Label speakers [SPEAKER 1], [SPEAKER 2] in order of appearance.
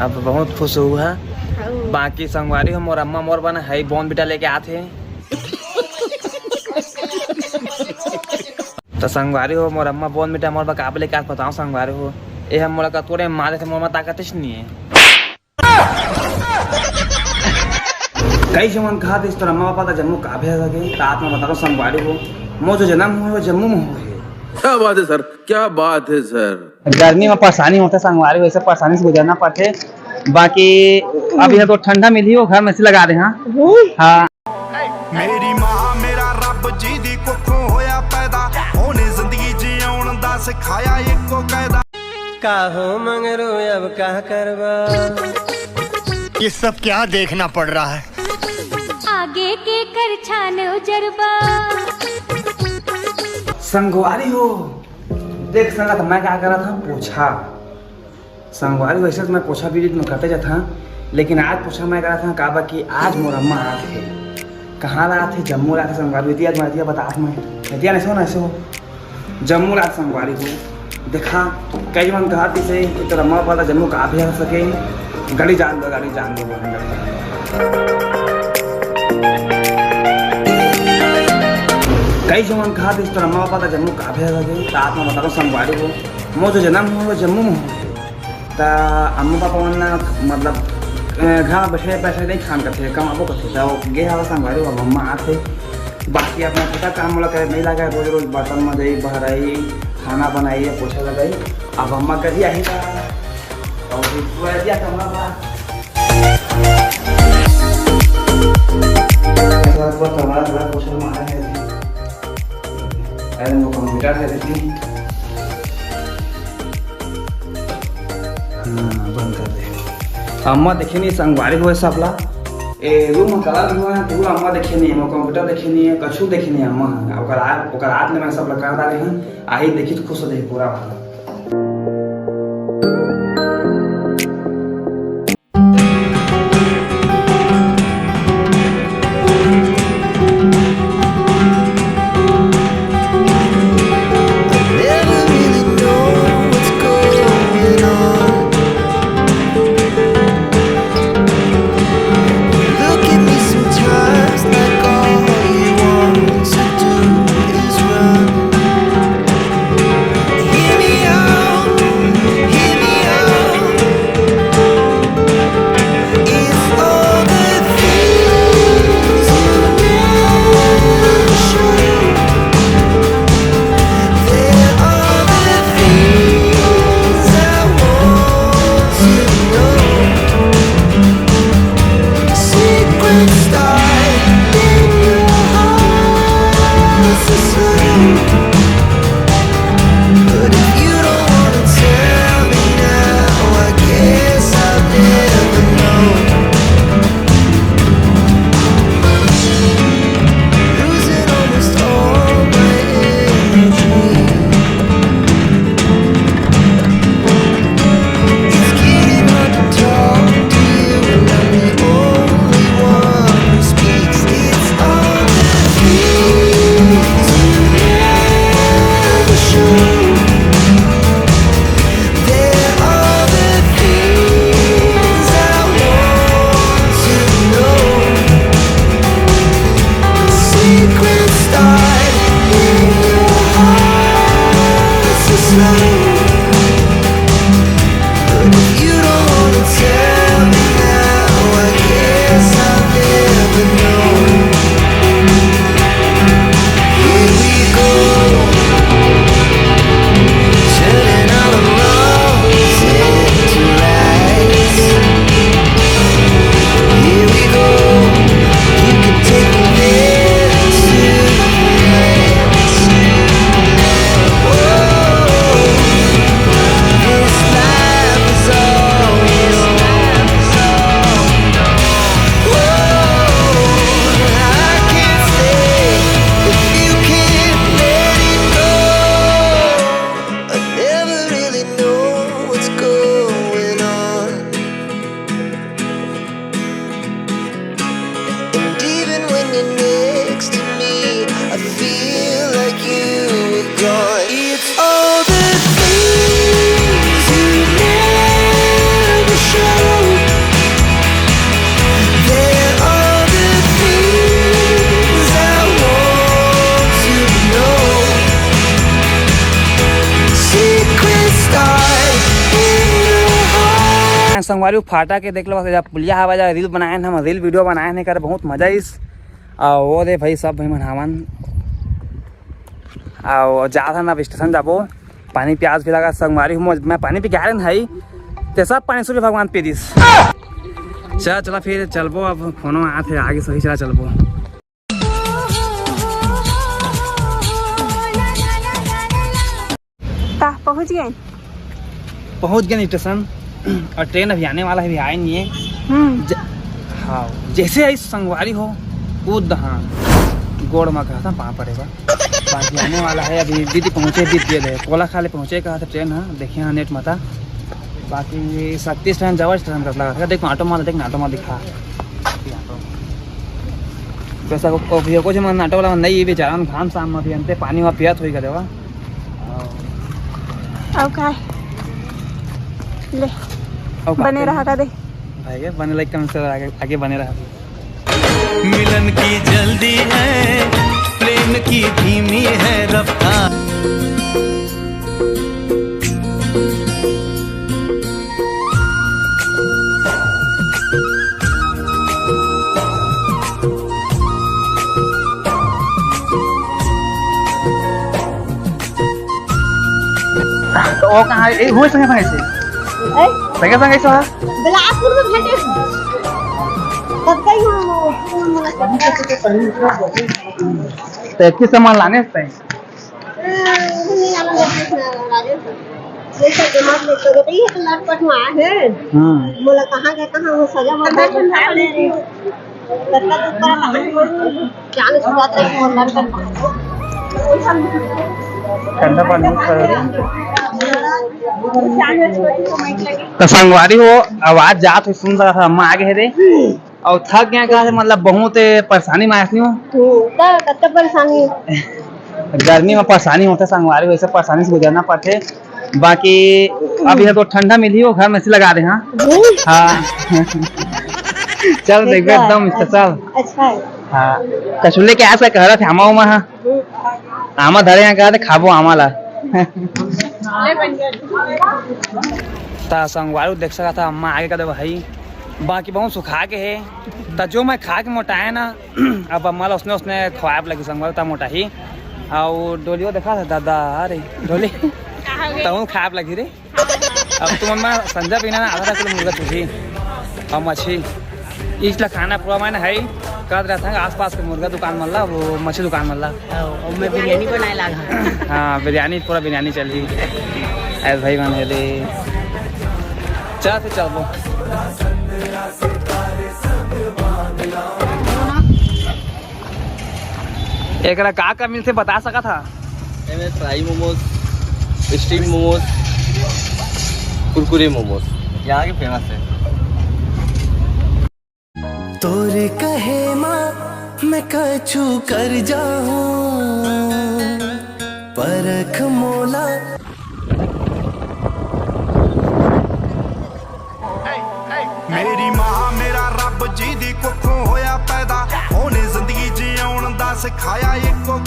[SPEAKER 1] अब बहुत खुश हुआ। बाकी संगवारी हम और अम्मा मोर बना है बॉन बेटा लेके आते हैं। तो संगवारी हो मोर अम्मा बॉन बेटा मोर काबले लेके आते बताओ संगवारी हो ये हम मोला का तोरे मारे थे मोर ताकत नहीं है। कई जमन कहा इस तरह अम्मा पापा जम्मू का भेज सके रात में बता दो संगवारी हो मो जो जन्म हुआ जम्मू में हुआ है।
[SPEAKER 2] क्या बात है सर, क्या बात है सर।
[SPEAKER 1] गर्मी में परेशानी होता है संगवारी वैसे परेशानी से गुजरना पड़ते। बाकी अभी तो ठंडा मिली हो घर में से लगा दे। हाँ
[SPEAKER 3] मेरी मां मेरा रब जी दी कुखों होया पैदा ओने जिंदगी जीउण दा सिखाया एको कायदा
[SPEAKER 4] काहो मंगरू अब क्या करवा।
[SPEAKER 5] ये सब क्या देखना पड़ रहा है।
[SPEAKER 6] आगे के कर छान उजरबा
[SPEAKER 1] संगवारी हो देख संगा तो मैं क्या कर रहा था पूछा संगवारी वैसे तो मैं पूछा भी में करते जाता लेकिन आज पूछा मैं कर रहा था कहा कि आज मोर अम्मा आए थे कहाँ रहा थे जम्मू रहा थे संगवारी आज बता मैं ऐसे हो ना ऐसे हो जम्मू रहा संगवारी को देखा कई मन कहा से तो अम्मा पापा जम्मू कहाँ भी आ सके गाड़ी जान दो कई जमन कहा इस तरह अम्मा पापा जम्मू कहाँ भी आ सके रात में बता दो संगवारी को मो जो जन्म हुआ जम्मू में हो तो अम्मा पापा मन मतलब घर में बैठे पैसे नहीं खान करते कमाबो करते तो गे हवा संगवारी हो अम्मा आते। बाकी अपना पता काम वाला करे नहीं लगा रोज रोज बर्तन में जाई बहराई खाना बनाई पोछा लगाई अब अम्मा कभी आई कंप्यूटर है देखिए बंद कर दे। अम्मा देखे नहीं संगवारी हुए सबला रूम में कलर हुआ है पूरा अम्मा देखे नहीं है कंप्यूटर देखे नहीं है कछु देखे नहीं अम्मा ओकर हाथ में मैं सब कर डाले हैं आई देखी तो खुश हो जाए पूरा भाला। संगवारी फाटा के देख लो बस पुलिया हवा जा रील बनाए हम रील वीडियो बनाए नहीं कर बहुत मजा इस वो दे भाई सब भाई मनहावन और जा था ना स्टेशन जाबो पानी प्याज भी लगा संगवारी मैं पानी पी गया भाई ते सब पानी सूर्य भगवान पी दिस चला चला फिर चलबो अब फोनो आया थे आगे सही चला चलबो पहुंच गए स्टेशन और ट्रेन अभी आने वाला है अभी आए नहीं है हाँ जैसे आई संगवारी हो कूद हाँ गोड़ में कहा था वहाँ पड़ेगा बाकी आने वाला है अभी दीदी पहुँचे बीत गए कोला खाले पहुँचे कहा था ट्रेन हाँ देखिए हाँ नेट मता बाकी 37 ट्रेन जवर ट्रेन कर लगा था देखो ऑटो माल दिखा वैसा कुछ मन ऑटो वाला नहीं बेचारा घाम शाम में अभी अंते पानी वहाँ पियात हो गया
[SPEAKER 7] ले बने रहा था दे
[SPEAKER 1] भाई बने लाइक कम से आगे बने रहा
[SPEAKER 4] मिलन की जल्दी है प्रेम की धीमी है रफ्तार
[SPEAKER 1] तो वो कहाँ हुए संगे संगे
[SPEAKER 7] बिलासपुर में भेटे तब कहीं
[SPEAKER 1] तो इतनी सामान लाने से
[SPEAKER 7] लटपट में आया है बोला कहाँ गए कहाँ वो सजा
[SPEAKER 1] ठंडा पानी तो संगवारी हो आवाज जात हो सुन रहा था अम्मा आगे है रे और थक गया कहा मतलब बहुत परेशानी में आती हूँ
[SPEAKER 7] परेशानी
[SPEAKER 1] गर्मी में परेशानी होता संगवारी वैसे परेशानी से गुजरना पड़ते बाकी अब यह तो ठंडा मिली हो घर में से लगा दे हाँ चल देख एकदम स्पेशल
[SPEAKER 7] अच्छा
[SPEAKER 1] हाँ कछुले के ऐसा कह रहा थे आमा उमा हाँ आमा धरे यहाँ कहा थे खाबो आमा ला संगवारी देख सका था अम्मा आगे का दे भाई बाकी बहुत सुखा के है तो जो मैं खा के मोटाया ना अब अम्मा उसने खवाब लगी संगवारी था मोटा ही और डोलियो देखा था दादा अरे डोली तो खाब लगी रे अब तुम अम्मा संजय पीना ना आधा किलो मुर्गा चूसी और मछली इसलिए खाना पूरा मैंने है कर रहा था आसपास के मुर्गा दुकान मल्ला वो मछली दुकान मल्ला
[SPEAKER 7] मैं बिरयानी बनाए लगा
[SPEAKER 1] हाँ बिरयानी पूरा बिरयानी चली ऐसे भाई बन ले चल फिर चल वो एक का मिल से बता सका था
[SPEAKER 4] फ्राई मोमोज स्टीम मोमोज कुरकुरे मोमोज यहाँ के फेमस है तोरे कहे माँ मैं कछु कर जाऊं परख मोला
[SPEAKER 3] मेरी मां मेरा रब जी दी कुखों होया पैदा ओने जिंदगी जिउण दा सिखाया इको